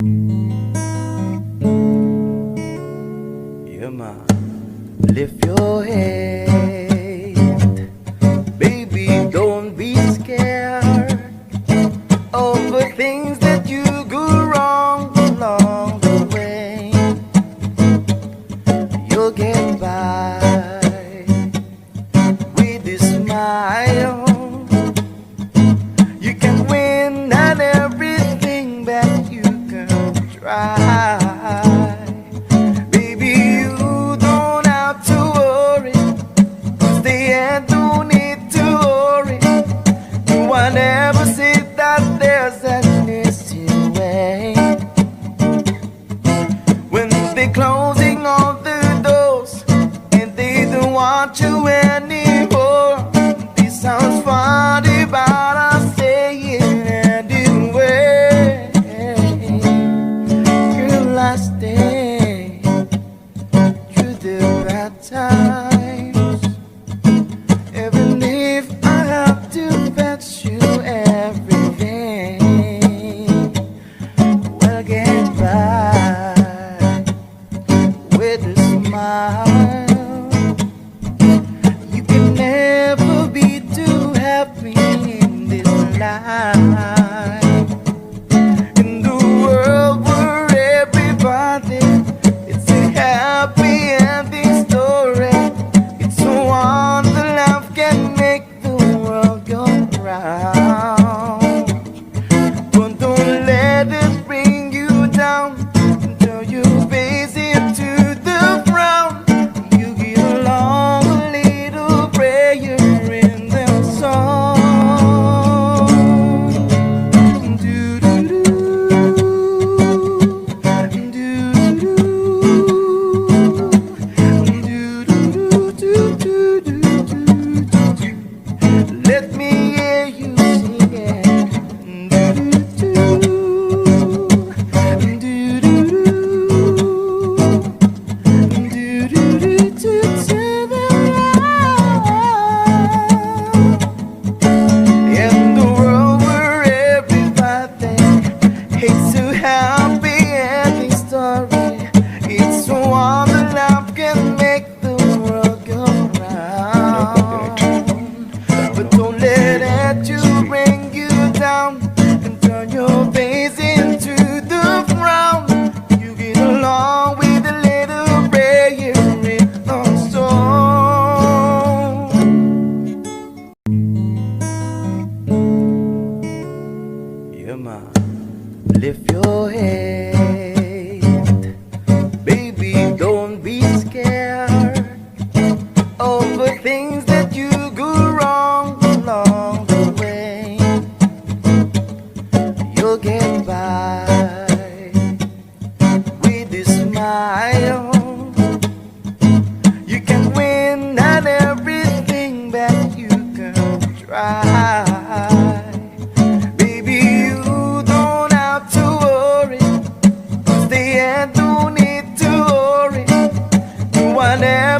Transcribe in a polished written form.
Yeah, ma. Lift your head, baby, don't be scared of the things that you go wrong along the way. You'll get by with a smile. You can win at everything that you can try. Baby, you don't have to worry, 'cause they don't need to worry. No one ever said that there's an easy way. When they're closing all the doors and they don't want you anymore, this sounds funny, but I say it anyway. You're lasting through the bad times, even if I have to fetch you everything. We'll get by with a smile. You can never be too happy in this life. In the world where everybody, it's a happy ending story. It's so one the love can make the world go round. But don't let it bring you down until you face into the frown. You get along a little prayer in the song. Do-do-do, do-do-do, do-do-do-do-do-do-do. Let me hear you sing it. Do-do-do, do-do-do, to the right. In the world where everybody hates to happy ending story, it's so one the love can make the world go round. But don't let it you bring you down and turn your face into the frown. You get along with a little prayer in the song. Yeah, ma. Lift your head, baby, don't be scared of the things that you go wrong along the way. You'll get by with a smile. You can win at everything that you can try. Baby, you don't have to worry, 'cause they don't need to worry. No one ever